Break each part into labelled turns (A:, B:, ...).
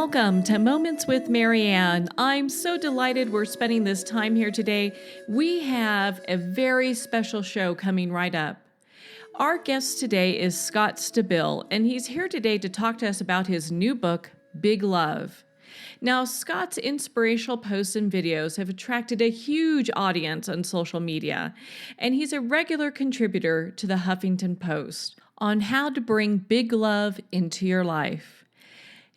A: Welcome to Moments with Marianne. I'm so delighted we're spending this time here today. We have a very special show coming right up. Our guest today is Scott Stabile, and he's here today to talk to us about his new book, Big Love. Now, Scott's inspirational posts and videos have attracted a huge audience on social media, and he's a regular contributor to the Huffington Post on how to bring big love into your life.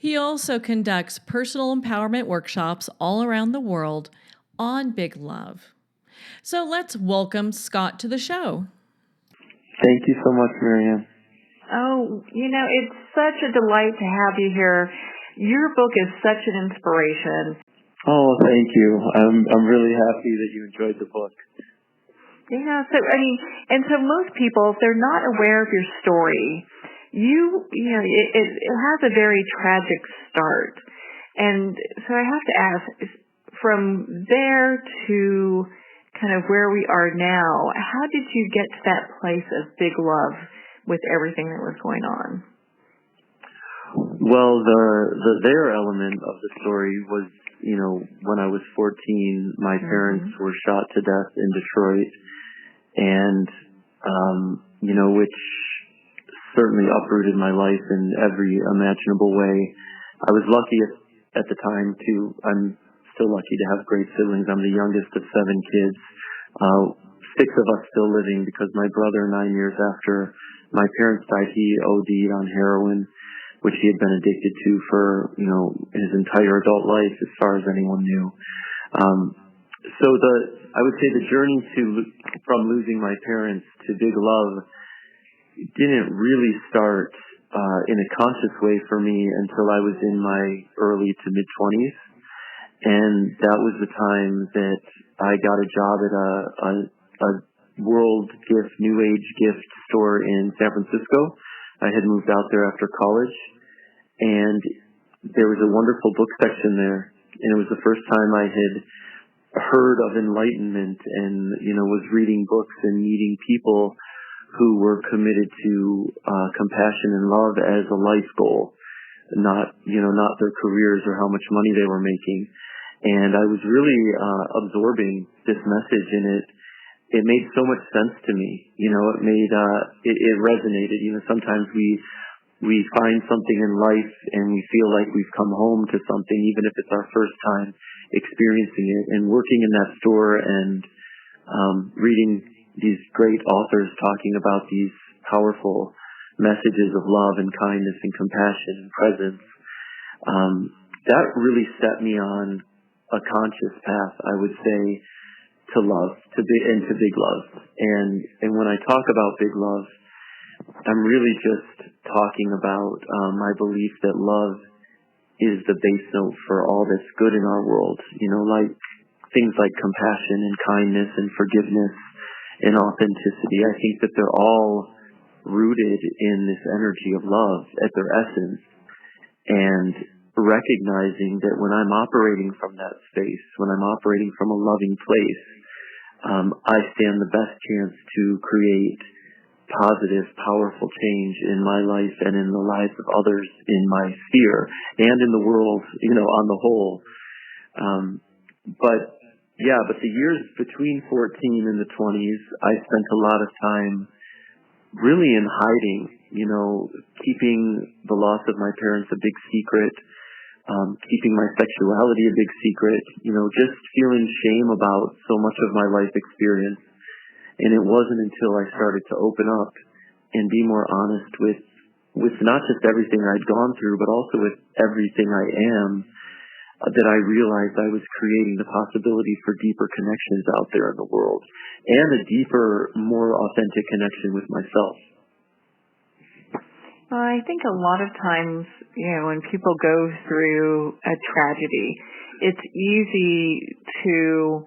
A: He also conducts personal empowerment workshops all around the world on big love. So let's welcome Scott to the show.
B: Thank you so much, Marianne.
C: Oh, it's such a delight to have you here. Your book is such an inspiration.
B: Oh, thank you. I'm really happy that you enjoyed the book.
C: Yeah, so most people, if they're not aware of your story, it has a very tragic start. And so I have to ask, from there to kind of where we are now, how did you get to that place of big love with everything that was going on?
B: Well, the there element of the story was, when I was 14, my parents were shot to death in Detroit, and, which certainly uprooted my life in every imaginable way. I was lucky at the time I'm still lucky to have great siblings. I'm the youngest of 7 kids. 6 of us still living because my brother, 9 years after my parents died, he OD'd on heroin, which he had been addicted to for, his entire adult life as far as anyone knew. I would say the journey from losing my parents to big love didn't really start in a conscious way for me until I was in my early to mid-20s. And that was the time that I got a job at a world gift, new age gift store in San Francisco. I had moved out there after college, and there was a wonderful book section there. And it was the first time I had heard of enlightenment and, was reading books and meeting people who were committed to compassion and love as a life goal, not their careers or how much money they were making. And I was really absorbing this message, and it made so much sense to me. It resonated. Sometimes we find something in life and we feel like we've come home to something, even if it's our first time experiencing it. And working in that store and reading these great authors talking about these powerful messages of love and kindness and compassion and presence, that really set me on a conscious path, I would say, to love, to big love. And when I talk about big love, I'm really just talking about my belief that love is the base note for all that's good in our world. Like things like compassion and kindness and forgiveness and authenticity. I think that they're all rooted in this energy of love at their essence. And recognizing that when I'm operating from that space, when I'm operating from a loving place, I stand the best chance to create positive, powerful change in my life and in the lives of others in my sphere and in the world, on the whole. But the years between 14 and the 20s, I spent a lot of time really in hiding, keeping the loss of my parents a big secret, keeping my sexuality a big secret, just feeling shame about so much of my life experience. And it wasn't until I started to open up and be more honest with not just everything I'd gone through, but also with everything I am, that I realized I was creating the possibility for deeper connections out there in the world and a deeper, more authentic connection with myself.
C: Well, I think a lot of times, when people go through a tragedy, it's easy to,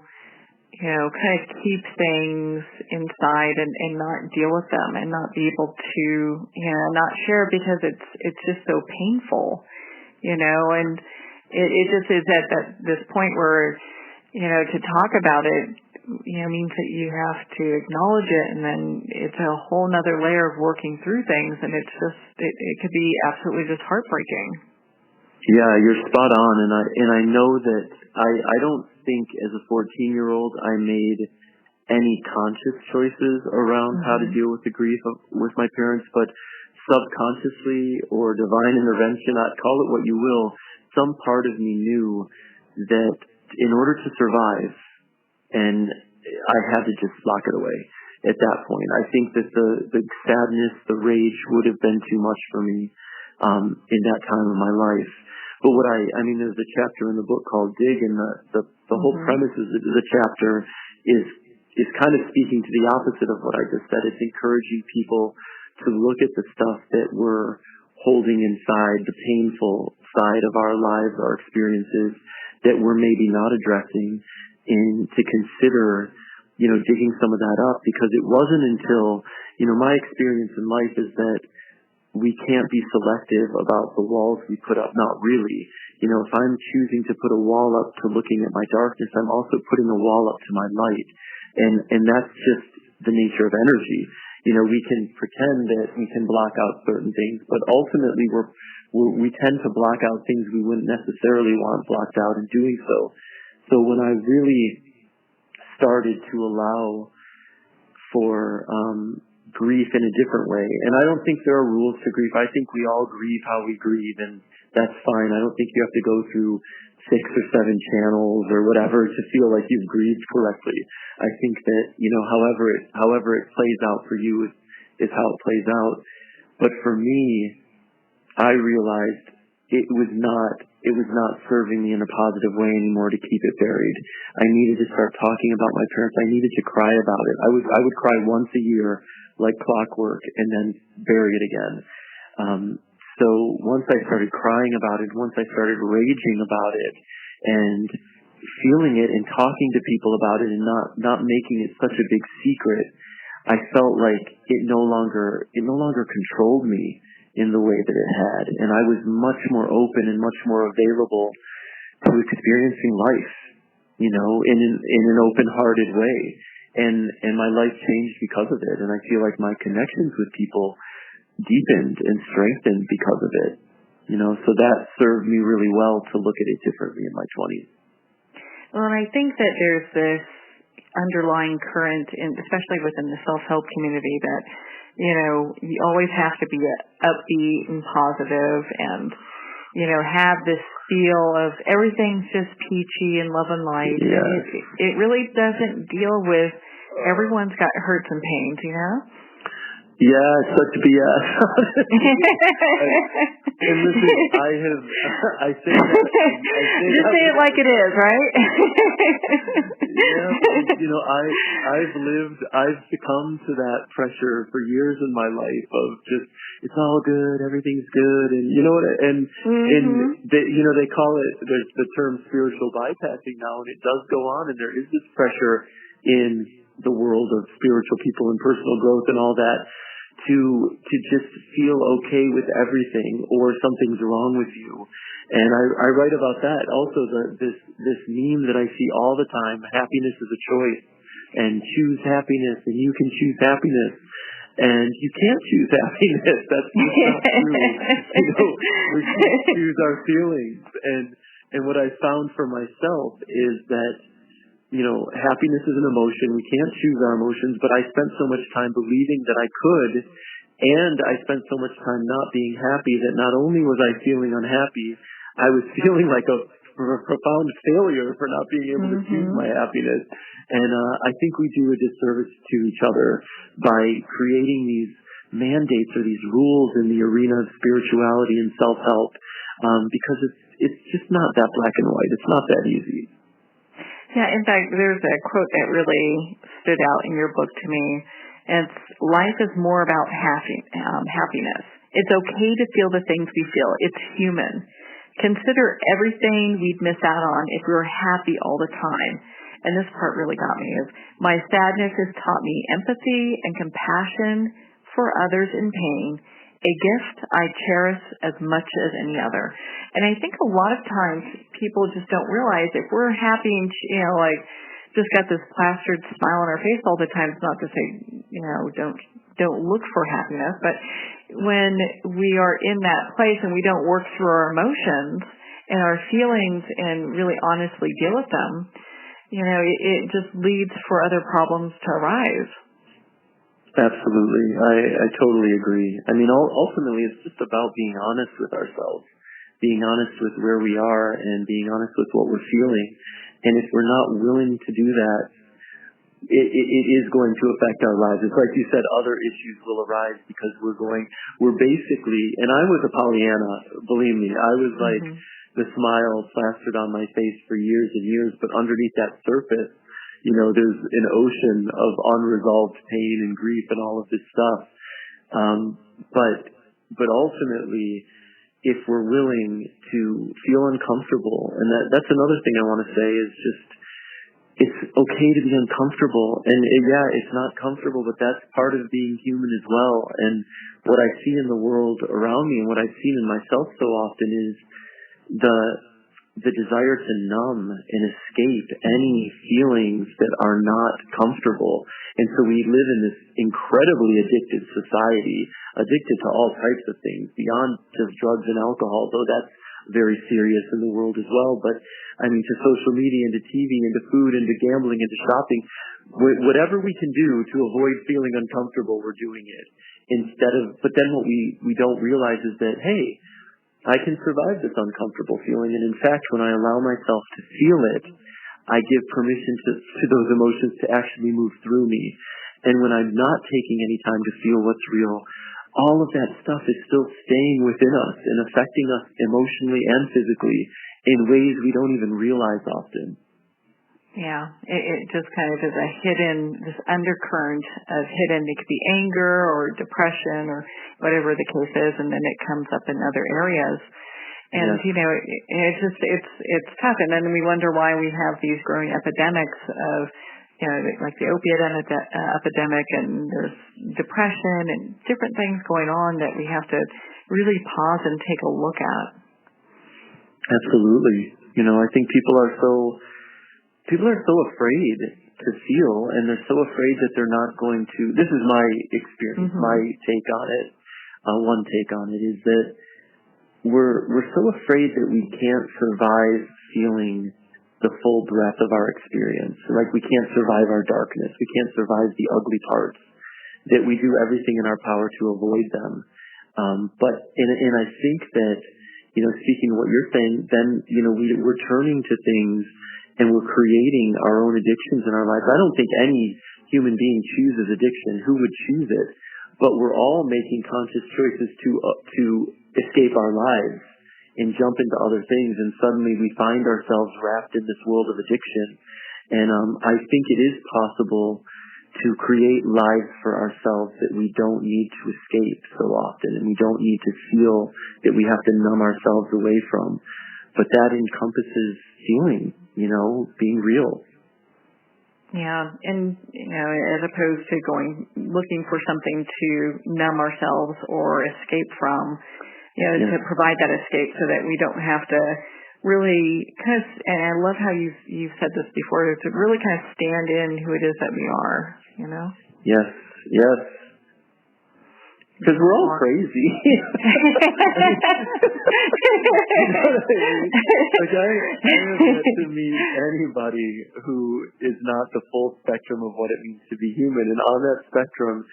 C: kind of keep things inside and not deal with them and not be able to, not share because it's just so painful, and it just is at this point where, to talk about it, means that you have to acknowledge it, and then it's a whole nother layer of working through things, and it's just, it could be absolutely just heartbreaking.
B: Yeah, you're spot on, and I know that I don't think as a 14-year-old I made any conscious choices around how to deal with the grief with my parents, but subconsciously or divine intervention, call it what you will, some part of me knew that in order to survive, and I had to just lock it away at that point. I think that the sadness, the rage would have been too much for me in that time of my life. But there's a chapter in the book called Dig, and the whole premise of the chapter is kind of speaking to the opposite of what I just said. It's encouraging people to look at the stuff that we're holding inside, the painful side of our lives, our experiences that we're maybe not addressing, and to consider, digging some of that up, because it wasn't until, my experience in life is that we can't be selective about the walls we put up. Not really. If I'm choosing to put a wall up to looking at my darkness, I'm also putting a wall up to my light. And that's just the nature of energy. We can pretend that we can block out certain things, but ultimately we tend to block out things we wouldn't necessarily want blocked out in doing so. So when I really started to allow for grief in a different way, and I don't think there are rules to grief. I think we all grieve how we grieve, and that's fine. I don't think you have to go through 6 or 7 channels or whatever to feel like you've grieved correctly. I think that, however it plays out for you is how it plays out. But for me, I realized it was not serving me in a positive way anymore to keep it buried. I needed to start talking about my parents. I needed to cry about it. I would cry once a year like clockwork and then bury it again. So once I started crying about it, once I started raging about it and feeling it and talking to people about it and not making it such a big secret, I felt like it no longer controlled me in the way that it had. And I was much more open and much more available to experiencing life, in an open-hearted way. And my life changed because of it. And I feel like my connections with people deepened and strengthened because of it. So that served me really well to look at it differently in my 20s.
C: Well, and I think that there's this underlying current, especially within the self-help community, that, you always have to be upbeat and positive and, have this feel of everything's just peachy and love and light.
B: Yeah.
C: And it really doesn't deal with everyone's got hurts and pains,
B: Yeah, it's such BS. And listen, I say that.
C: Just say it like it is, right?
B: Yeah, I've succumbed to that pressure for years in my life of just, it's all good, everything's good, and they call it, there's the term spiritual bypassing now, and it does go on, and there is this pressure in the world of spiritual people and personal growth and all that, to just feel okay with everything or something's wrong with you. And I write about that. Also, this meme that I see all the time, happiness is a choice, and choose happiness, and you can choose happiness. And you can't choose happiness. That's just not true. We can't choose our feelings. And what I found for myself is that, happiness is an emotion. We can't choose our emotions, but I spent so much time believing that I could, and I spent so much time not being happy that not only was I feeling unhappy, I was feeling like a profound failure for not being able to choose my happiness. And I think we do a disservice to each other by creating these mandates or these rules in the arena of spirituality and self-help, because it's just not that black and white. It's not that easy.
C: Yeah, in fact, there's a quote that really stood out in your book to me. It's, life is more about happiness. It's okay to feel the things we feel. It's human. Consider everything we'd miss out on if we were happy all the time. And this part really got me, is my sadness has taught me empathy and compassion for others in pain, a gift I cherish as much as any other. And I think a lot of times people just don't realize if we're happy and, just got this plastered smile on our face all the time, it's not to say, don't look for happiness, but when we are in that place and we don't work through our emotions and our feelings and really honestly deal with them, it just leads for other problems to arise.
B: Absolutely. I totally agree. I mean, ultimately, it's just about being honest with ourselves, being honest with where we are and being honest with what we're feeling. And if we're not willing to do that, it is going to affect our lives. It's like you said, other issues will arise because we're basically, and I was a Pollyanna, believe me, I was like the smile plastered on my face for years and years, but underneath that surface, there's an ocean of unresolved pain and grief and all of this stuff. But ultimately, if we're willing to feel uncomfortable, and that's another thing I want to say is just, it's okay to be uncomfortable. And it's not comfortable, but that's part of being human as well. And what I see in the world around me and what I've seen in myself so often is the desire to numb and escape any feelings that are not comfortable. And so we live in this incredibly addicted society, addicted to all types of things beyond just drugs and alcohol, though that's very serious in the world as well. But I mean, to social media, into TV, into food, into gambling, into shopping, whatever we can do to avoid feeling uncomfortable, we're doing it. But then what we don't realize is that, hey, I can survive this uncomfortable feeling. And in fact, when I allow myself to feel it, I give permission to those emotions to actually move through me. And when I'm not taking any time to feel what's real, all of that stuff is still staying within us and affecting us emotionally and physically in ways we don't even realize often.
C: Yeah, it just kind of is this undercurrent of hidden, it could be anger or depression or whatever the case is, and then it comes up in other areas. And, it's tough. And then we wonder why we have these growing epidemics of, like the opiate epidemic, and there's depression and different things going on that we have to really pause and take a look at.
B: Absolutely. I think people are so afraid to feel, and they're so afraid that they're not going to. This is my experience, my take on it. One take on it is that we're so afraid that we can't survive feeling the full breadth of our experience. Like we can't survive our darkness. We can't survive the ugly parts. That we do everything in our power to avoid them. But I think that, speaking of what you're saying, then, we're turning to things and we're creating our own addictions in our lives. I don't think any human being chooses addiction. Who would choose it? But we're all making conscious choices to escape our lives and jump into other things, and suddenly we find ourselves wrapped in this world of addiction. And I think it is possible to create lives for ourselves that we don't need to escape so often, and we don't need to feel that we have to numb ourselves away from. But that encompasses feeling, being real.
C: Yeah, and, as opposed to looking for something to numb ourselves or escape from, to provide that escape so that we don't have to really and I love how you've said this before, to really kind of stand in who it is that we are,
B: Yes. Because we're all crazy. Like I have yet to meet anybody who is not the full spectrum of what it means to be human. And on that spectrum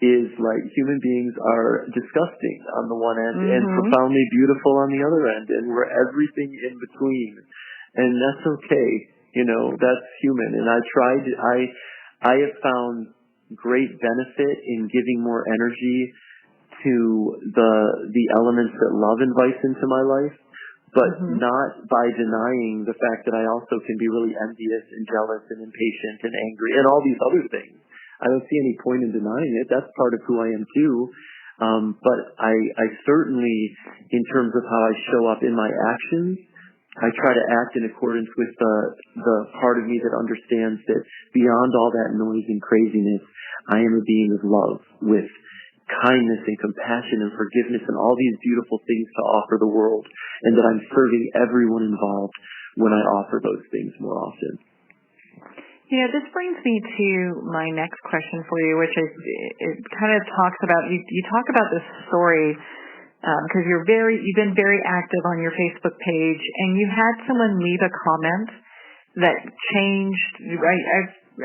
B: is like human beings are disgusting on the one end and profoundly beautiful on the other end. And we're everything in between. And that's okay. That's human. And I have found great benefit in giving more energy to the elements that love invites into my life, but not by denying the fact that I also can be really envious and jealous and impatient and angry and all these other things. I don't see any point in denying it. That's part of who I am too. But I certainly, in terms of how I show up in my actions, I try to act in accordance with the part of me that understands that beyond all that noise and craziness, I am a being of love with kindness and compassion and forgiveness and all these beautiful things to offer the world, and that I'm serving everyone involved when I offer those things more often.
C: This brings me to my next question for you, which is, it kind of talks about, you talk about this story because you've been very active on your Facebook page, and you had someone leave a comment that changed,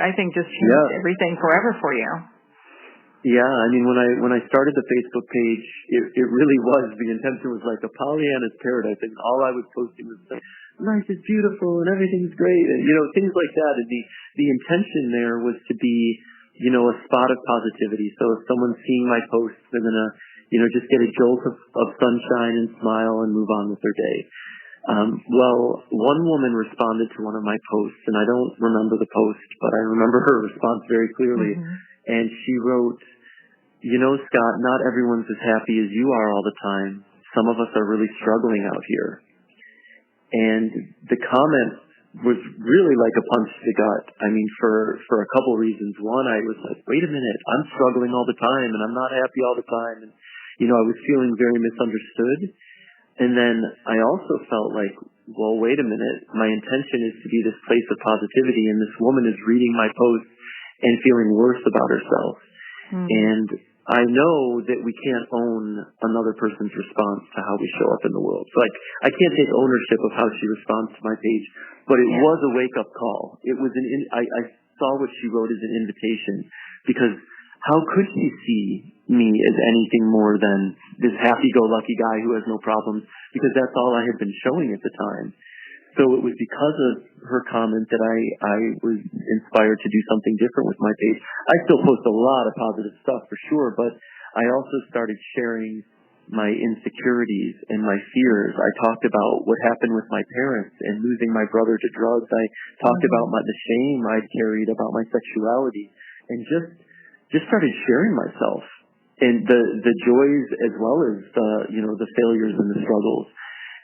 C: I think just changed everything forever for you.
B: Yeah, I mean, when I started the Facebook page, it really was, the intention was like a Pollyanna's paradise, and all I was posting was like, life is beautiful and everything's great, and things like that. And the intention there was to be, a spot of positivity. So if someone's seeing my posts, they're gonna, just get a jolt of sunshine and smile and move on with their day. Well, one woman responded to one of my posts, and I don't remember the post, but I remember her response very clearly. Mm-hmm. And she wrote, Scott, not everyone's as happy as you are all the time. Some of us are really struggling out here. And the comment was really like a punch to the gut. I mean, for a couple reasons. One, I was like, wait a minute, I'm struggling all the time, and I'm not happy all the time. And, I was feeling very misunderstood. And then I also felt like, well, wait a minute, my intention is to be this place of positivity, and this woman is reading my post and feeling worse about herself. Mm-hmm. And I know that we can't own another person's response to how we show up in the world. So I can't take ownership of how she responds to my page, but it was a wake-up call. It was I saw what she wrote as an invitation, because how could she see me as anything more than this happy-go-lucky guy who has no problems, because that's all I had been showing at the time. So it was because of her comment that I was inspired to do something different with my page. I still post a lot of positive stuff for sure, but I also started sharing my insecurities and my fears. I talked about what happened with my parents and losing my brother to drugs. I talked about the shame I'd carried about my sexuality, and just started sharing myself and the joys as well as the failures and the struggles.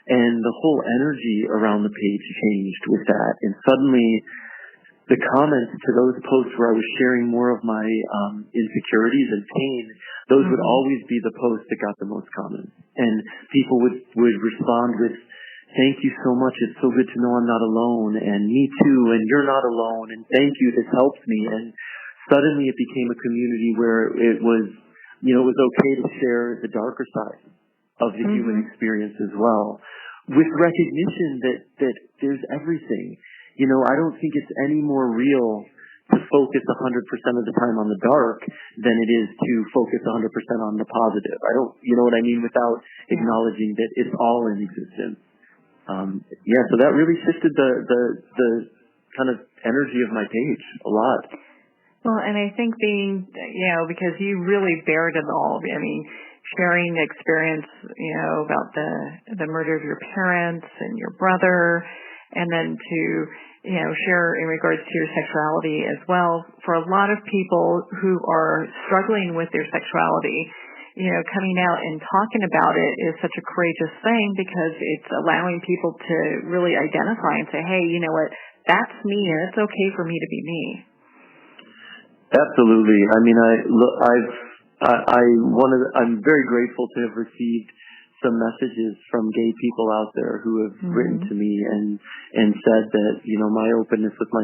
B: And the whole energy around the page changed with that. And suddenly, the comments to those posts where I was sharing more of my insecurities and pain, those would always be the posts that got the most comments. And people would respond with, thank you so much, it's so good to know I'm not alone, and me too, and you're not alone, and thank you, this helps me. And suddenly it became a community where it was, it was okay to share the darker side of the human experience as well, with recognition that there's everything. I don't think it's any more real to focus 100% of the time on the dark than it is to focus 100% on the positive. I don't, you know what I mean, without acknowledging that it's all in existence. So that really shifted the kind of energy of my page a lot.
C: Well, and I think because you really bared it all. I mean, sharing the experience, about the murder of your parents and your brother, and then to, share in regards to your sexuality as well. For a lot of people who are struggling with their sexuality, coming out and talking about it is such a courageous thing, because it's allowing people to really identify and say, hey, you know what, that's me, and it's okay for me to be me.
B: Absolutely. I mean, I'm very grateful to have received some messages from gay people out there who have written to me and said that, my openness with my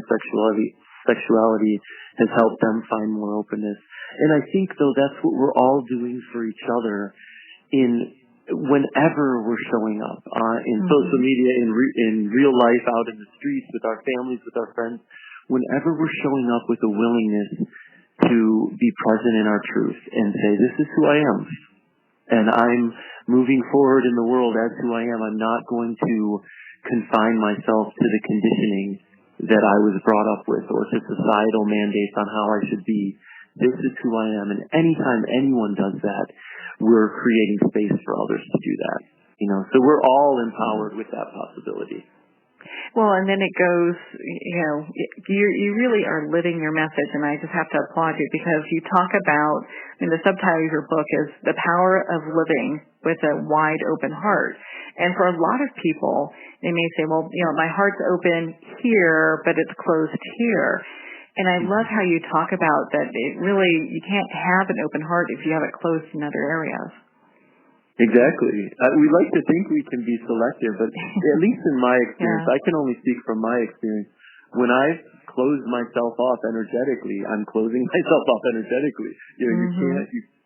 B: sexuality has helped them find more openness. And I think, though, that's what we're all doing for each other whenever we're showing up in social media, in real life, out in the streets, with our families, with our friends. Whenever we're showing up with a willingness to be present in our truth and say, this is who I am, and I'm moving forward in the world as who I am. I'm not going to confine myself to the conditioning that I was brought up with, or to societal mandates on how I should be. This is who I am, and anytime anyone does that, we're creating space for others to do that. So we're all empowered with that possibility.
C: Well, and then it goes, you really are living your message, and I just have to applaud you, because you talk about, the subtitle of your book is The Power of Living with a Wide Open Heart. And for a lot of people, they may say, well, my heart's open here, but it's closed here. And I love how you talk about that you can't have an open heart if you have it closed in other areas.
B: Exactly. We like to think we can be selective, but at least in my experience, I can only speak from my experience. when I close myself off energetically, I'm closing myself off energetically.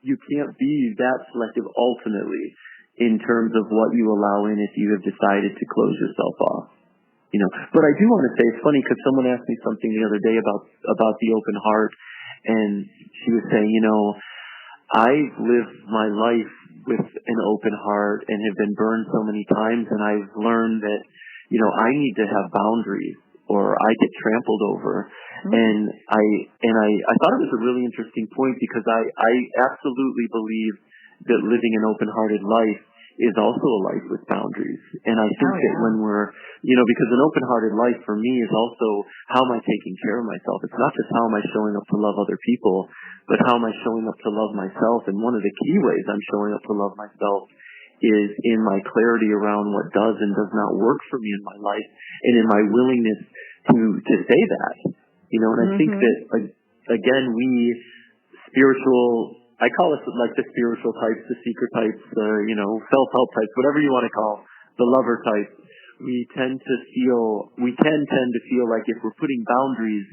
B: You can't be that selective ultimately in terms of what you allow in if you have decided to close yourself off. But I do want to say, it's funny because someone asked me something the other day about the open heart, and she was saying, I've lived my life with an open heart and have been burned so many times, and I've learned that, I need to have boundaries or I get trampled over. And I thought it was a really interesting point because I absolutely believe that living an open-hearted life is also a life with boundaries. And I think that when we're, because an open-hearted life for me is also how am I taking care of myself? It's not just how am I showing up to love other people, but how am I showing up to love myself? And one of the key ways I'm showing up to love myself is in my clarity around what does and does not work for me in my life, and in my willingness to say that. And I think that, again, we spiritual, I call us like the spiritual types, the seeker types, self-help types, whatever you want to call the lover types. We can tend to feel like if we're putting boundaries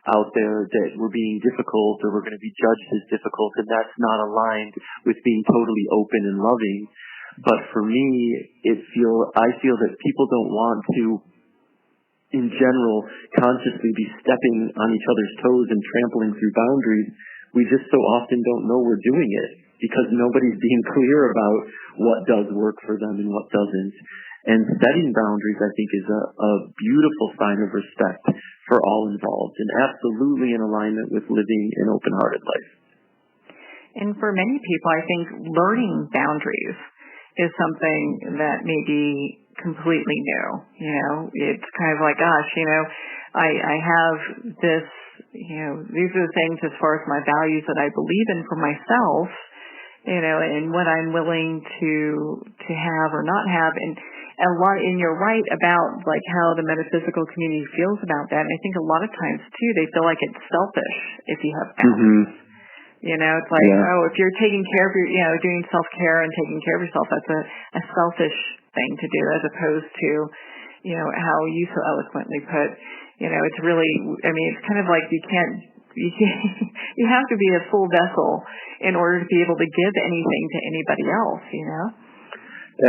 B: out there that we're being difficult or we're going to be judged as difficult, and that's not aligned with being totally open and loving. But for me, I feel that people don't want to, in general, consciously be stepping on each other's toes and trampling through boundaries. We just so often don't know we're doing it because nobody's being clear about what does work for them and what doesn't. And setting boundaries, I think, is a beautiful sign of respect for all involved and absolutely in alignment with living an open-hearted life.
C: And for many people, I think learning boundaries is something that may be completely new. It's kind of like, gosh, I have this, these are the things as far as my values that I believe in for myself, and what I'm willing to have or not have. And you're right about like how the metaphysical community feels about that. And I think a lot of times too, they feel like it's selfish if you have boundaries. It's like, if you're taking care of doing self-care and taking care of yourself, that's a selfish thing to do, as opposed to, how you so eloquently put, it's really, it's kind of like you have to be a full vessel in order to be able to give anything to anybody else,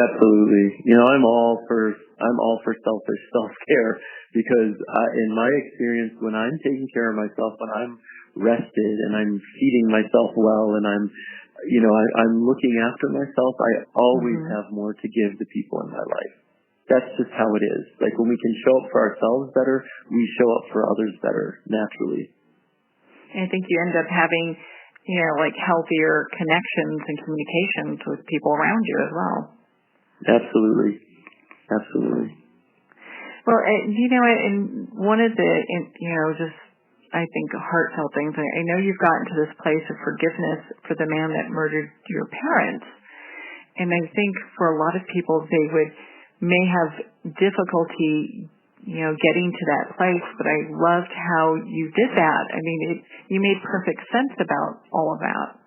B: Absolutely. I'm all for selfish self-care because in my experience, when I'm taking care of myself, when I'm rested and I'm feeding myself well and I'm looking after myself, I always have more to give the people in my life. That's just how it is. Like when we can show up for ourselves better, we show up for others better naturally.
C: And I think you end up having, like healthier connections and communications with people around you as well.
B: Absolutely.
C: Well, and one of the, just I think heartfelt things, I know you've gotten to this place of forgiveness for the man that murdered your parents. And I think for a lot of people, they may have difficulty, getting to that place. But I loved how you did that. You made perfect sense about all of that.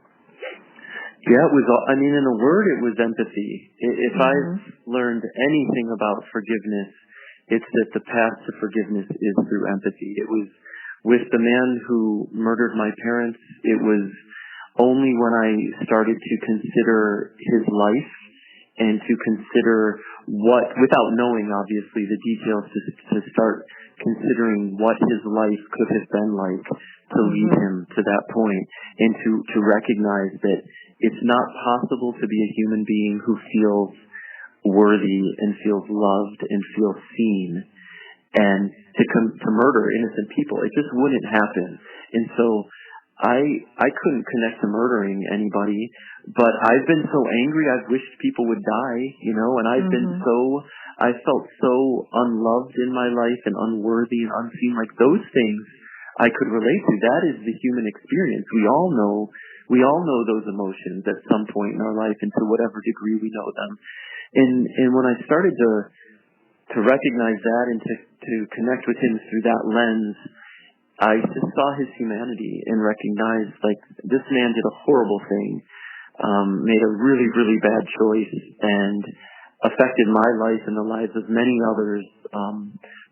B: Yeah, it was. In a word, it was empathy. If I've learned anything about forgiveness, it's that the path to forgiveness is through empathy. It was with the man who murdered my parents. It was only when I started to consider his life and to consider without knowing obviously the details, to start considering what his life could have been like to lead him to that point, and to recognize that it's not possible to be a human being who feels worthy and feels loved and feels seen and to murder innocent people. It just wouldn't happen. And so I couldn't connect to murdering anybody, but I've been so angry I've wished people would die, and I felt so unloved in my life and unworthy and unseen. Like those things I could relate to. That is the human experience. We all know those emotions at some point in our life, and to whatever degree we know them. And when I started to recognize that and to connect with him through that lens, I just saw his humanity and recognized, like, this man did a horrible thing, made a really, really bad choice, and affected my life and the lives of many others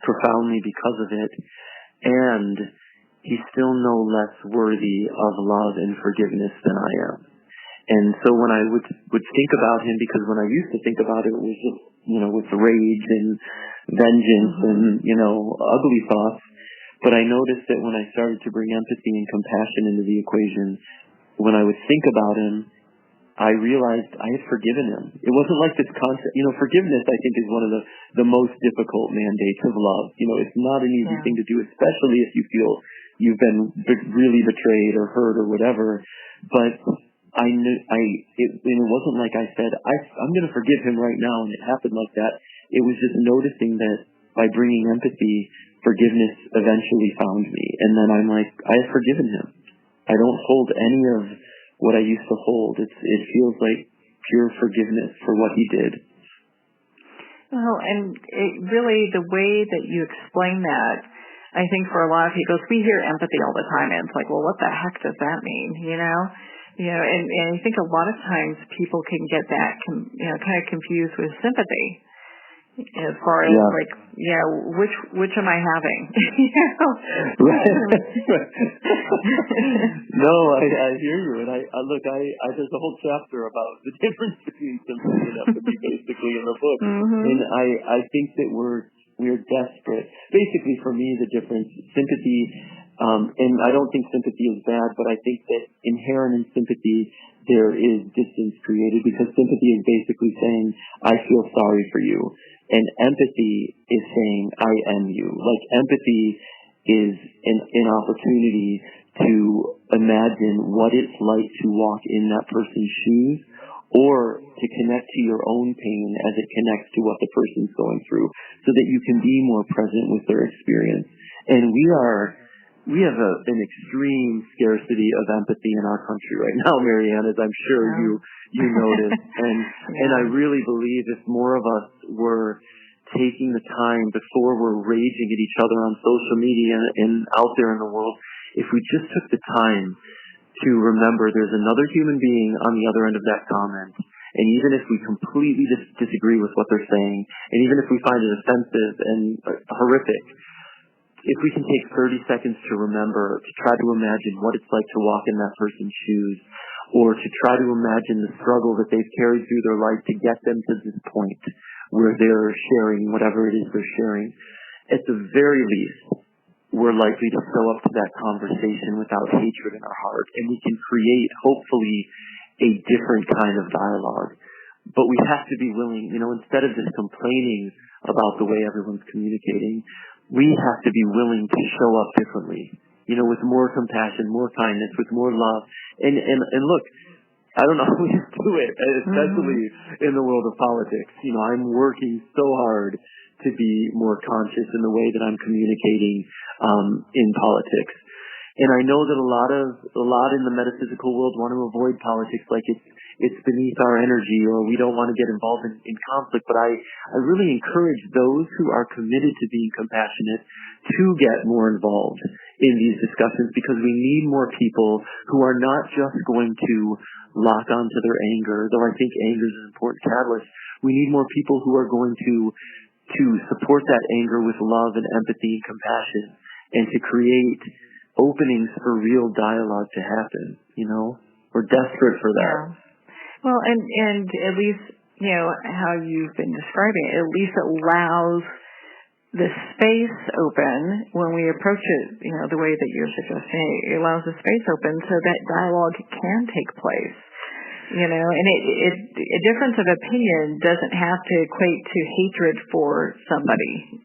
B: profoundly because of it, and he's still no less worthy of love and forgiveness than I am. And so when I would think about him, because when I used to think about it, it was just, with rage and vengeance and, ugly thoughts. But I noticed that when I started to bring empathy and compassion into the equation, when I would think about him, I realized I had forgiven him. It wasn't like this concept, forgiveness I think is one of the most difficult mandates of love. It's not an easy thing to do, especially if you feel you've been really betrayed or hurt or whatever. But it wasn't like I said, I'm going to forgive him right now, and it happened like that. It was just noticing that by bringing empathy, forgiveness eventually found me. And then I'm like, I have forgiven him. I don't hold any of what I used to hold. It feels like pure forgiveness for what he did.
C: Well, and really the way that you explain that, I think for a lot of people, we hear empathy all the time, and it's like, well, what the heck does that mean, and I think a lot of times people can get that, kind of confused with sympathy, as far as which am I having?
B: Right. No, I hear you, and I look, there's a whole chapter about the difference between sympathy and empathy, basically, in the book, and I think that we're desperate. Basically, for me, the difference, sympathy. And I don't think sympathy is bad, but I think that inherent in sympathy there is distance created, because sympathy is basically saying, I feel sorry for you. And empathy is saying, I am you. Like, empathy is an opportunity to imagine what it's like to walk in that person's shoes, or to connect to your own pain as it connects to what the person's going through, so that you can be more present with their experience. And we have an extreme scarcity of empathy in our country right now, Marianne, as I'm sure you noticed. And I really believe if more of us were taking the time before we're raging at each other on social media and out there in the world, if we just took the time to remember there's another human being on the other end of that comment, and even if we completely disagree with what they're saying, and even if we find it offensive and horrific, if we can take 30 seconds to remember, to try to imagine what it's like to walk in that person's shoes, or to try to imagine the struggle that they've carried through their life to get them to this point where they're sharing whatever it is they're sharing, at the very least, we're likely to show up to that conversation without hatred in our heart, and we can create, hopefully, a different kind of dialogue. But we have to be willing, instead of just complaining about the way everyone's communicating, we have to be willing to show up differently, with more compassion, more kindness, with more love. And look, I don't always do it, especially in the world of politics. I'm working so hard to be more conscious in the way that I'm communicating in politics. And I know that a lot in the metaphysical world want to avoid politics, like it's beneath our energy, or we don't want to get involved in conflict. But I really encourage those who are committed to being compassionate to get more involved in these discussions, because we need more people who are not just going to lock onto their anger, though I think anger is an important catalyst. We need more people who are going to support that anger with love and empathy and compassion, and to create openings for real dialogue to happen. We're desperate for that.
C: Yeah. Well, and at least, how you've been describing it, at least it allows the space open when we approach it, the way that you're suggesting. It allows the space open so that dialogue can take place. And a difference of opinion doesn't have to equate to hatred for somebody,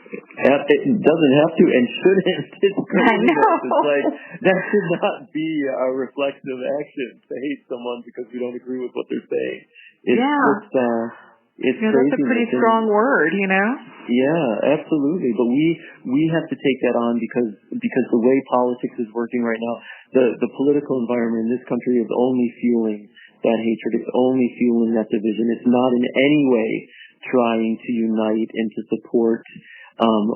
B: It doesn't have to and shouldn't. It's crazy. It's like, that should not be a reflexive action to hate someone because we don't agree with what they're saying. It's crazy.
C: That's a pretty strong word,
B: Yeah, absolutely. But we have to take that on because the way politics is working right now, the political environment in this country is only fueling that hatred. It's only fueling that division. It's not in any way trying to unite and to support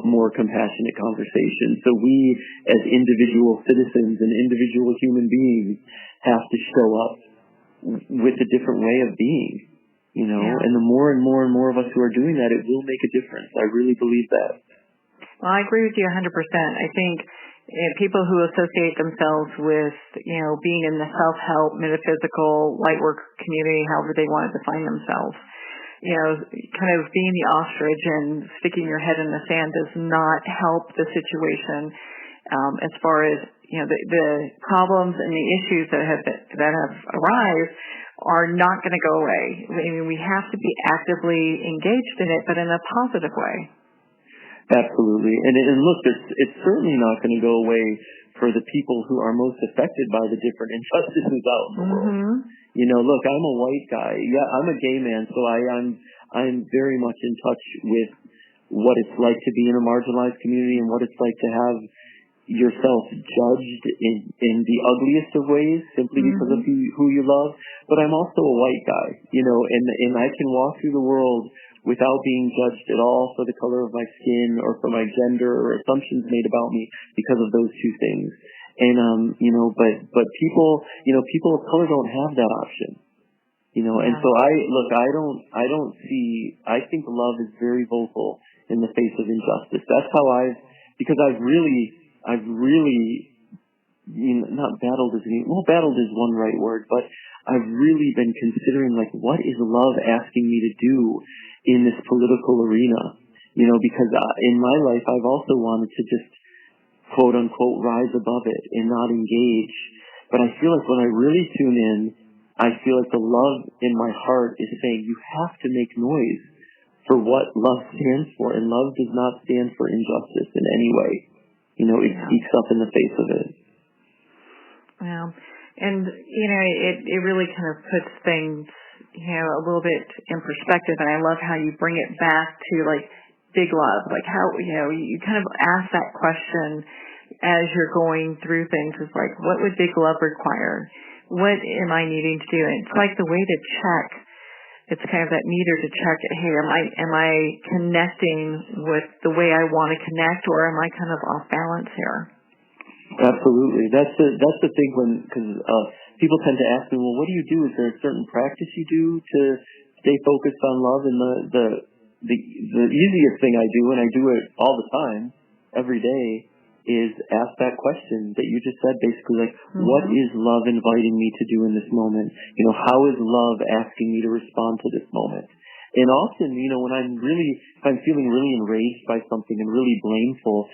B: more compassionate conversation. So we, as individual citizens and individual human beings, have to show up with a different way of being, and the more and more and more of us who are doing that, it will make a difference. I really believe that.
C: Well, I agree with you 100%. I think people who associate themselves with, being in the self-help, metaphysical, light work community, however they want to define themselves, kind of being the ostrich and sticking your head in the sand does not help the situation as far as, the problems and the issues that have arisen are not going to go away. I mean, we have to be actively engaged in it, but in a positive way.
B: Absolutely. And look, it's certainly not going to go away for the people who are most affected by the different injustices out in the world. Look, I'm a white guy. Yeah, I'm a gay man, so I'm very much in touch with what it's like to be in a marginalized community and what it's like to have yourself judged in the ugliest of ways simply because of who you love. But I'm also a white guy, and I can walk through the world without being judged at all for the color of my skin or for my gender or assumptions made about me because of those two things. And but people of color don't have that option. And so I think love is very vocal in the face of injustice. That's how I've really not battled battled is one right word, but I've really been considering, like, what is love asking me to do in this political arena? Because in my life I've also wanted to just quote unquote rise above it and not engage. But I feel like when I really tune in, I feel like the love in my heart is saying you have to make noise for what love stands for, and love does not stand for injustice in any way. It speaks up in the face of it.
C: Yeah. And, it really kind of puts things, a little bit in perspective. And I love how you bring it back to, like, big love. Like how, you kind of ask that question as you're going through things. It's like, what would big love require? What am I needing to do? And it's like the way to check. It's kind of that meter to check, hey, am I connecting with the way I want to connect, or am I kind of off balance here?
B: Absolutely. That's the thing because people tend to ask me, well, what do you do? Is there a certain practice you do to stay focused on love? And the easiest thing I do, and I do it all the time, every day, is ask that question that you just said, basically, like, what is love inviting me to do in this moment? How is love asking me to respond to this moment? And often, when if I'm feeling really enraged by something and really blameful,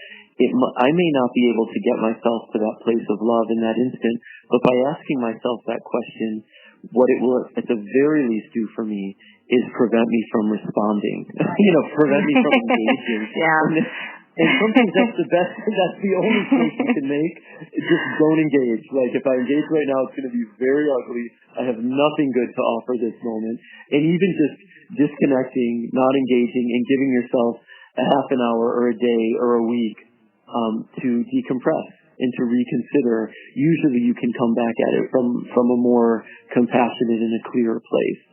B: I may not be able to get myself to that place of love in that instant, but by asking myself that question, what it will at the very least do for me is prevent me from responding, prevent me from engaging. And sometimes that's the only choice you can make. Just don't engage. Like, if I engage right now, it's going to be very ugly. I have nothing good to offer this moment. And even just disconnecting, not engaging, and giving yourself a half an hour or a day or a week to decompress and to reconsider, usually you can come back at it from a more compassionate and a clearer place.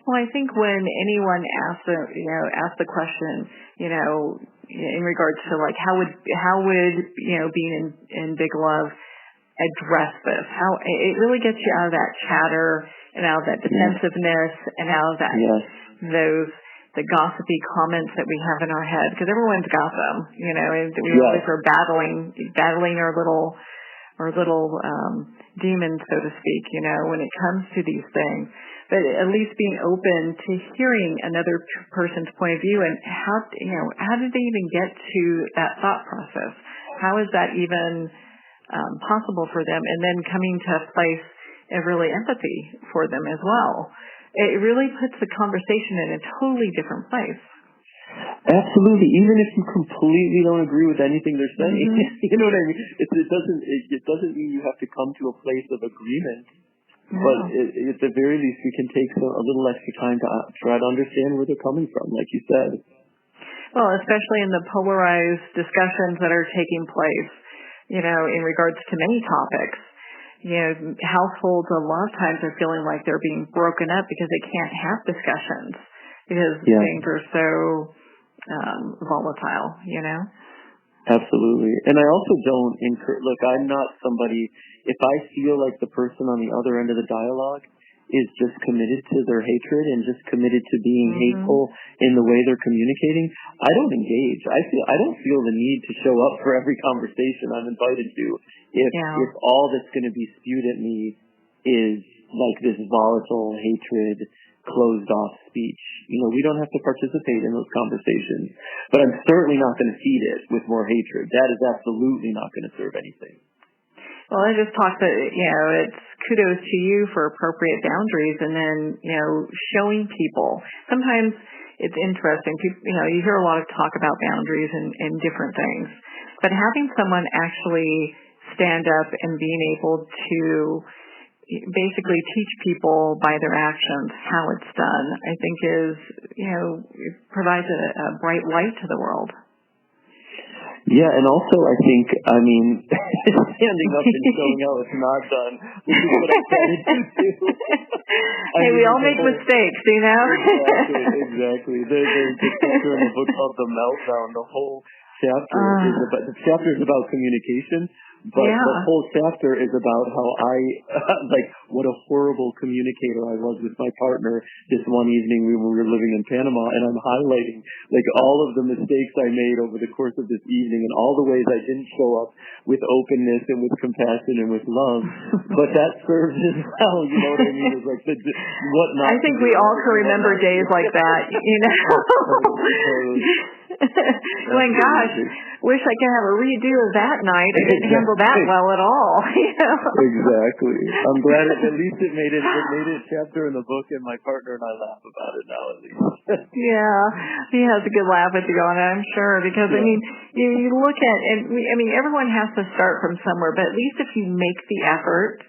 C: Well, I think when anyone asks the question, in regards to, like, how would being in big love address this? How it really gets you out of that chatter and out of that defensiveness and out of that the gossipy comments that we have in our head, because everyone's got them, and we always are battling our little demons, so to speak, when it comes to these things. But at least being open to hearing another person's point of view, and how did they even get to that thought process? How is that even possible for them? And then coming to a place of really empathy for them as well. It really puts the conversation in a totally different place.
B: Absolutely. Even if you completely don't agree with anything they're saying, you know what I mean? It doesn't mean you have to come to a place of agreement. No. But at the very least, we can take a little extra time to try to understand where they're coming from, like you said.
C: Well, especially in the polarized discussions that are taking place, in regards to many topics. Households a lot of times are feeling like they're being broken up because they can't have discussions because things are so volatile,
B: Absolutely. And I also don't look, I'm not somebody, if I feel like the person on the other end of the dialogue is just committed to their hatred and just committed to being hateful in the way they're communicating, I don't engage. I don't feel the need to show up for every conversation I'm invited to if all that's going to be spewed at me is like this volatile hatred, closed off speech. We don't have to participate in those conversations, but I'm certainly not going to feed it with more hatred. That is absolutely not going to serve anything.
C: Well, I just talked that, it's kudos to you for appropriate boundaries, and then, showing people. Sometimes it's interesting. People, you hear a lot of talk about boundaries and different things, but having someone actually stand up and being able to basically teach people by their actions how it's done, I think it provides a bright light to the world.
B: Yeah, and also I think, standing up and showing how it's not done, which is what I try to do too.
C: Hey, we all make mistakes,
B: Exactly. There's a chapter in the book called The Meltdown. The whole chapter is about communication, but the whole chapter is about how what a horrible communicator I was with my partner this one evening when we were living in Panama, and I'm highlighting all of the mistakes I made over the course of this evening and all the ways I didn't show up with openness and with compassion and with love. But that serves as well, you know what I mean? It's like what not.
C: I think we all can remember days like that, Going, gosh, wish I could have a redo of that night. I didn't handle that well at all.
B: Exactly. I'm glad at least it made it a chapter in the book, and my partner and I laugh about it now at least.
C: Yeah, he has a good laugh with you on it, I'm sure, because you look at, everyone has to start from somewhere, but at least if you make the effort.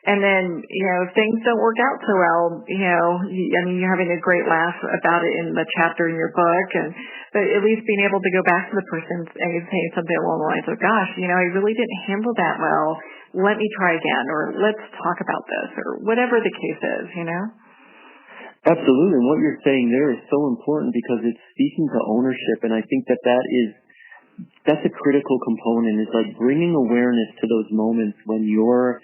C: And then, if things don't work out so well, you're having a great laugh about it in the chapter in your book, but at least being able to go back to the person and say something along the lines of, gosh, I really didn't handle that well. Let me try again, or let's talk about this, or whatever the case is,
B: Absolutely. And what you're saying there is so important because it's speaking to ownership. And I think that's a critical component. It's like bringing awareness to those moments when you're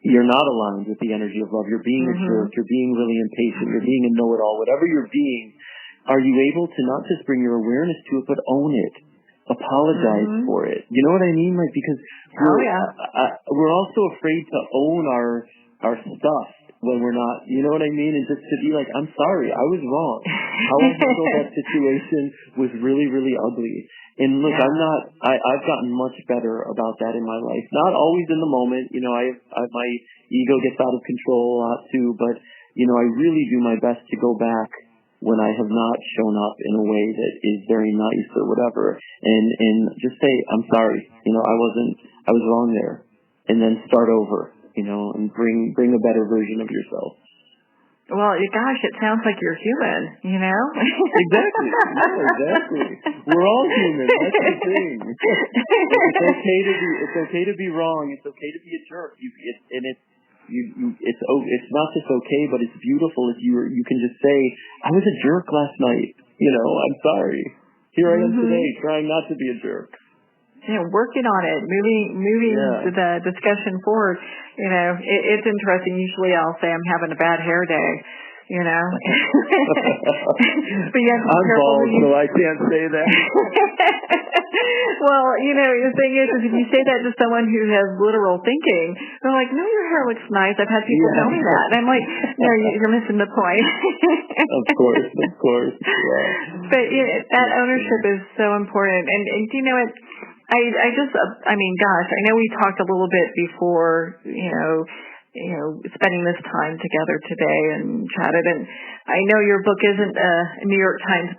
B: not aligned with the energy of love. You're being a jerk. You're being really impatient. You're being a know-it-all. Whatever you're being, are you able to not just bring your awareness to it, but own it? Apologize for it. You know what I mean? Because we're also afraid to own our stuff when we're not. You know what I mean? And just to be like, I'm sorry, I was wrong. How I handled that situation was really, really ugly. And look, I've gotten much better about that in my life. Not always in the moment, my ego gets out of control a lot too, but, I really do my best to go back when I have not shown up in a way that is very nice or whatever, and just say, I'm sorry, I was wrong there. And then start over, and bring a better version of yourself.
C: Well, gosh, it sounds like you're human,
B: Exactly. Exactly. We're all human. That's the thing. It's okay to be wrong. It's okay to be a jerk. It's not just okay, but it's beautiful if you can just say, I was a jerk last night. I'm sorry. Here I am today, trying not to be a jerk.
C: Working on it, moving the discussion forward. It's interesting. Usually I'll say I'm having a bad hair day, but
B: I'm bald, so I can't say that.
C: Well, the thing is if you say that to someone who has literal thinking, they're like, no, your hair looks nice. I've had people tell me that. And I'm like, no, you're missing the point.
B: Of course. Yeah.
C: But that ownership is so important. And do you know what? Gosh, I know we talked a little bit before, spending this time together today and chatted, and I know your book isn't a New York Times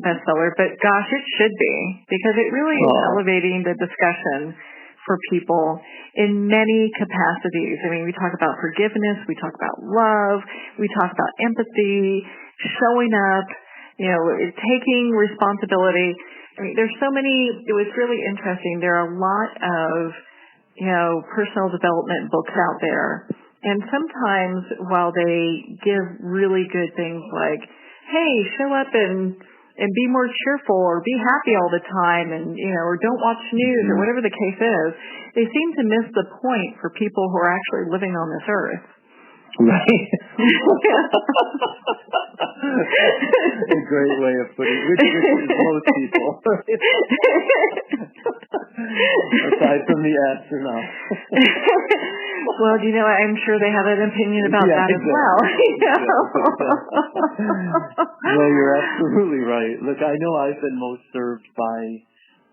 C: bestseller, but gosh, it should be, because it really is elevating the discussion for people in many capacities. We talk about forgiveness, we talk about love, we talk about empathy, showing up, taking responsibility. There's so many. It was really interesting. There are a lot of, personal development books out there. And sometimes while they give really good things like, hey, show up and be more cheerful, or be happy all the time, and, or don't watch news, or whatever the case is, they seem to miss the point for people who are actually living on this earth.
B: Right. A great way of putting it, which is most people. Aside from the astronaut.
C: Well, I'm sure they have an opinion about that
B: exactly.
C: as well.
B: No, you're absolutely right. Look, I know I've been most served by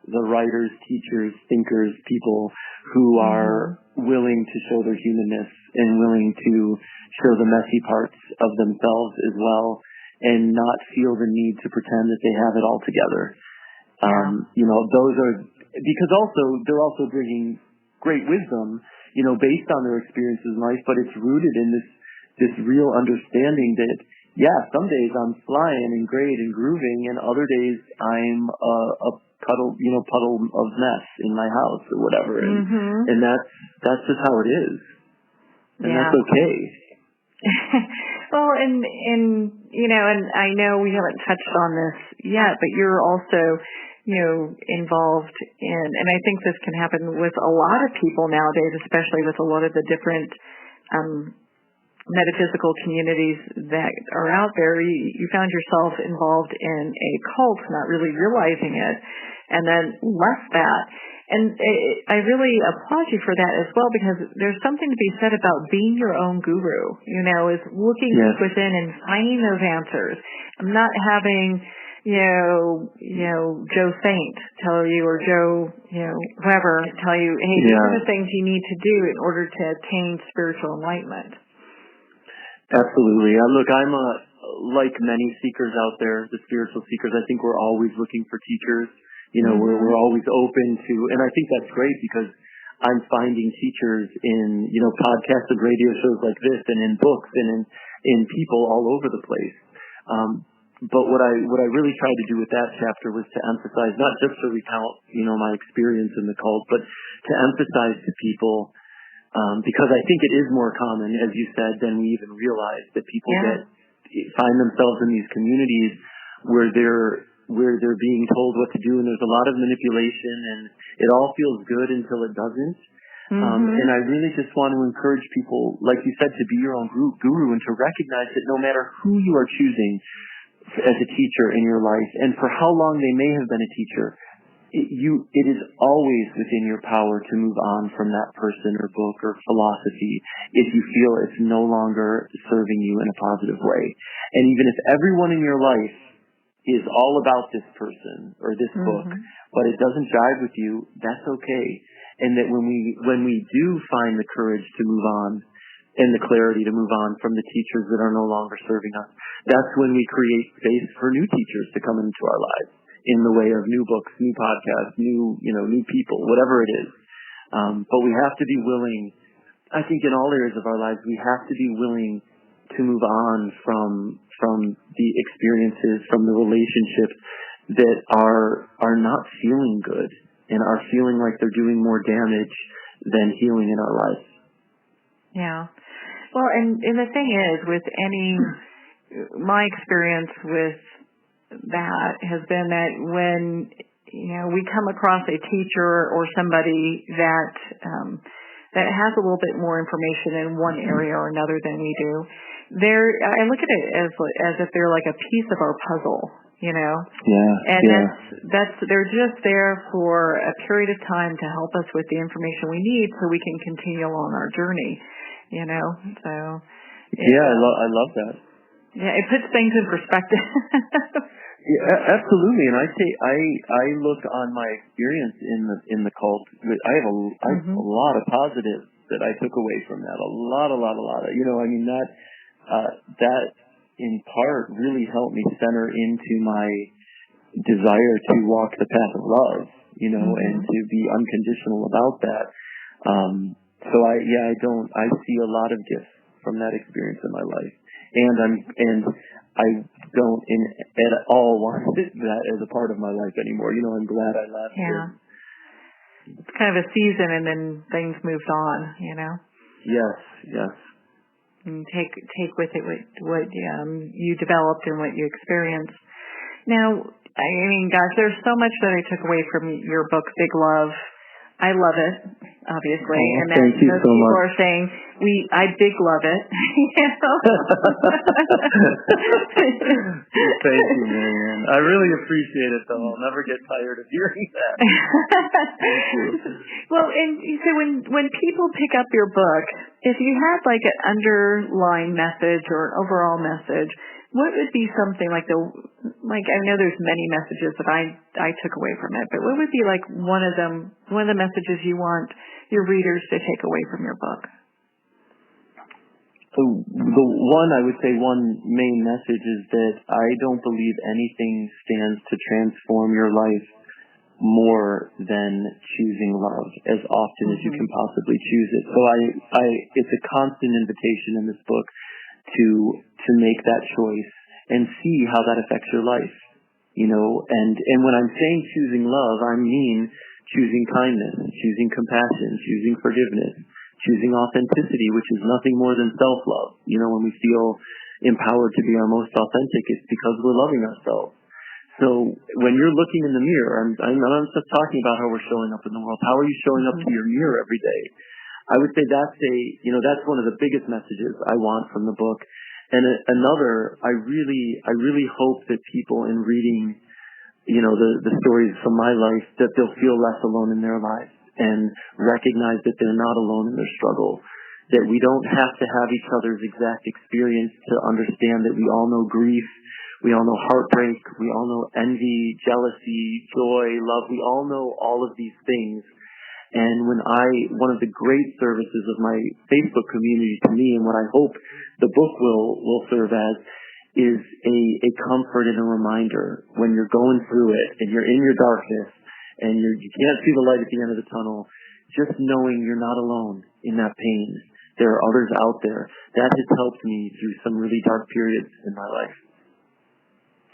B: the writers, teachers, thinkers, people who are willing to show their humanness and willing to show the messy parts of themselves as well, and not feel the need to pretend that they have it all together. Those are, because also they're also bringing great wisdom, based on their experiences in life, but it's rooted in this real understanding that, some days I'm flying and great and grooving, and other days I'm a puddle of mess in my house or whatever, and that's just how it is, and that's okay.
C: Well, and I know we haven't touched on this yet, but you're also, involved in, and I think this can happen with a lot of people nowadays, especially with a lot of the different metaphysical communities that are out there. You found yourself involved in a cult, not really realizing it, and then left that. And I really applaud you for that as well, because there's something to be said about being your own guru, is looking within and finding those answers. I'm not having, Joe Saint tell you, or Joe, whoever tell you, hey, these are the things you need to do in order to attain spiritual enlightenment.
B: Absolutely. Look, I'm like many seekers out there, the spiritual seekers, I think we're always looking for teachers. We're always open to, and I think that's great, because I'm finding teachers in, podcasts and radio shows like this, and in books, and in people all over the place. But what I really tried to do with that chapter was to emphasize, not just to recount, my experience in the cult, but to emphasize to people, because I think it is more common, as you said, than we even realize, that people find themselves in these communities where they're being told what to do, and there's a lot of manipulation, and it all feels good until it doesn't. And I really just want to encourage people, like you said, to be your own guru, and to recognize that no matter who you are choosing as a teacher in your life, and for how long they may have been a teacher, it is always within your power to move on from that person or book or philosophy if you feel it's no longer serving you in a positive way. And even if everyone in your life is all about this person or this book, but it doesn't jive with you, that's okay. And that when we do find the courage to move on and the clarity to move on from the teachers that are no longer serving us, that's when we create space for new teachers to come into our lives in the way of new books, new podcasts, new people, whatever it is. But we have to be willing, I think in all areas of our lives, we have to be willing to move on from the experiences, from the relationships that are not feeling good and are feeling like they're doing more damage than healing in our lives.
C: Yeah. Well, and the thing is, with my experience with that has been that when, we come across a teacher or somebody that has a little bit more information in one area or another than we do, I look at it as if they're like a piece of our puzzle, that's they're just there for a period of time to help us with the information we need so we can continue on our journey, so.
B: I love that.
C: Yeah, it puts things in perspective.
B: Yeah, absolutely. And I look on my experience in the cult. I have a lot of positives that I took away from that. A lot of. That in part really helped me center into my desire to walk the path of love, and to be unconditional about that. So I see a lot of gifts from that experience in my life, and I don't at all want that as a part of my life anymore. I'm glad I left.
C: Yeah. It's kind of a season, and then things moved on.
B: Yes.
C: And take with it what you developed and what you experienced. Now, gosh, there's so much that I took away from your book, Big Love. I love it. obviously,
B: Oh,
C: and
B: thank you
C: most
B: so
C: people
B: much.
C: are saying I big love it. You know?
B: Thank you, Marianne. I really appreciate it, though. I'll never get tired of hearing that. Thank you.
C: Well, and so when people pick up your book, if you had like an underlying message or an overall message, what would be something like I know there's many messages that I took away from it, but what would be like one of the messages you want your readers to take away from your book?
B: So one main message is that I don't believe anything stands to transform your life more than choosing love as often as you can possibly choose it. So it's a constant invitation in this book to make that choice and see how that affects your life. And when I'm saying choosing love, I mean choosing kindness, choosing compassion, choosing forgiveness, choosing authenticity, which is nothing more than self-love. When we feel empowered to be our most authentic, it's because we're loving ourselves. So when you're looking in the mirror, I'm not just talking about how we're showing up in the world. How are you showing up to your mirror every day? I would say that's one of the biggest messages I want from the book. And another, I really hope that people in reading, the stories from my life, that they'll feel less alone in their lives and recognize that they're not alone in their struggle. That we don't have to have each other's exact experience to understand that we all know grief. We all know heartbreak. We all know envy, jealousy, joy, love. We all know all of these things. And one of the great services of my Facebook community to me, and what I hope the book will serve as, is a comfort and a reminder when you're going through it and you're in your darkness and you can't see the light at the end of the tunnel, just knowing you're not alone in that pain. There are others out there. That has helped me through some really dark periods in my life.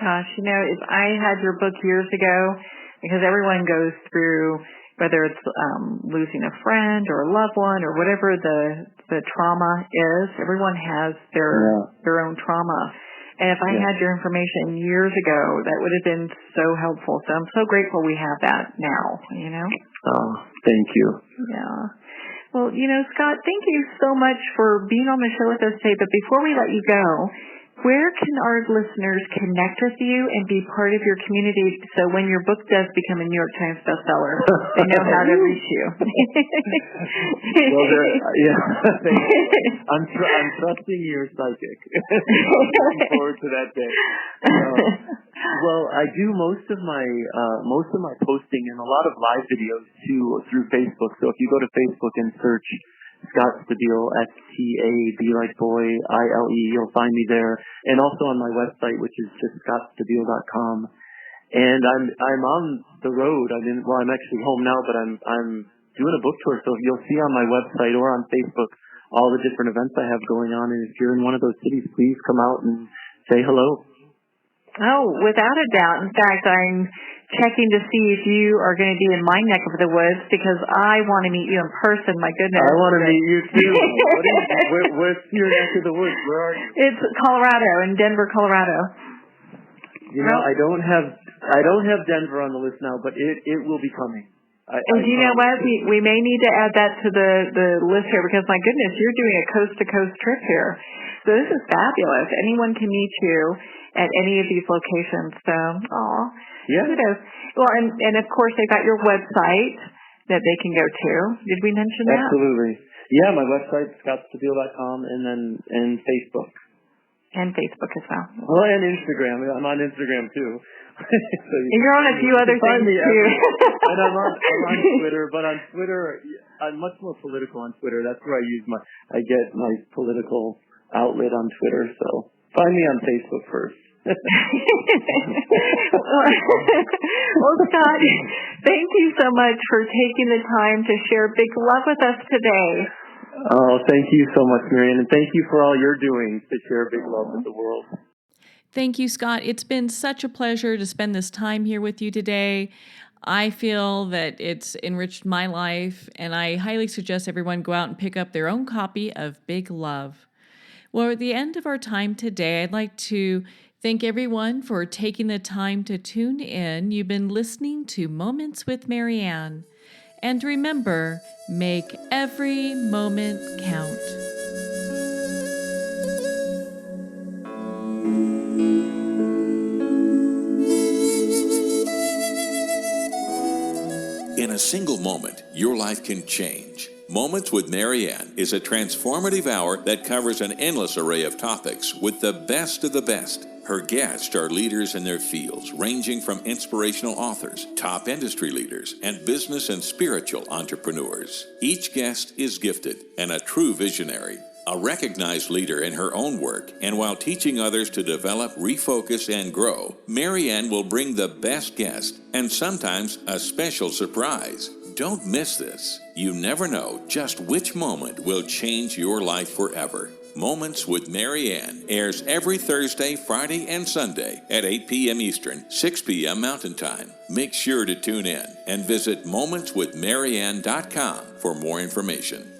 C: Gosh, if I had your book years ago, because everyone goes through, whether it's losing a friend or a loved one or whatever the trauma is, everyone has their own trauma. And if I had your information years ago, that would have been so helpful. So I'm so grateful we have that now,
B: Oh, thank you.
C: Yeah. Well, Scott, thank you so much for being on the show with us today. But before we let you go, where can our listeners connect with you and be part of your community so when your book does become a New York Times bestseller, they know how to reach you?
B: Well, thank you. I'm trusting you're psychic. I'm looking forward to that day. Well, I do most of my posting and a lot of live videos through Facebook. So if you go to Facebook and search Scott Stabile, STAB like boy, ILE, you'll find me there. And also on my website, which is just scottstabile.com. And I'm on the road. I'm actually home now, but I'm doing a book tour. So you'll see on my website or on Facebook all the different events I have going on. And if you're in one of those cities, please come out and say hello.
C: Oh, without a doubt. In fact, I'm checking to see if you are going to be in my neck of the woods because I want to meet you in person. My goodness.
B: I want to meet you too. Where's your neck of the woods? Where are you?
C: It's Colorado, in Denver, Colorado.
B: I don't have Denver on the list now, but it will be coming.
C: And you know what? We may need to add that to the list here because, my goodness, you're doing a coast-to-coast trip here. So this is fabulous. Anyone can meet you at any of these locations. So,
B: yeah.
C: Kudos. Well, and of course, they got your website that they can go to. Did we mention that?
B: Absolutely. Yeah, my website, scottstabile.com, and Facebook.
C: And Facebook as well.
B: Well, and Instagram. I'm on Instagram, too.
C: So you're on a few other things, too.
B: And I'm on Twitter, but on Twitter, I'm much more political on Twitter. That's where I get my political outlet on Twitter. So find me on Facebook first.
C: Well, Scott, thank you so much for taking the time to share Big Love with us today.
B: Oh, thank you so much, Marianne, and thank you for all you're doing to share Big Love with the world.
A: Thank you, Scott. It's been such a pleasure to spend this time here with you today. I feel that it's enriched my life, and I highly suggest everyone go out and pick up their own copy of Big Love. Well, at the end of our time today, I'd like to thank everyone for taking the time to tune in. You've been listening to Moments with Marianne. And remember, make every moment count.
D: In a single moment, your life can change. Moments with Marianne is a transformative hour that covers an endless array of topics with the best of the best. Her guests are leaders in their fields, ranging from inspirational authors, top industry leaders, and business and spiritual entrepreneurs. Each guest is gifted and a true visionary, a recognized leader in her own work, and while teaching others to develop, refocus, and grow, Marianne will bring the best guest and sometimes a special surprise. Don't miss this. You never know just which moment will change your life forever. Moments with Marianne airs every Thursday, Friday, and Sunday at 8 p.m. Eastern, 6 p.m. Mountain Time. Make sure to tune in and visit momentswithmarianne.com for more information.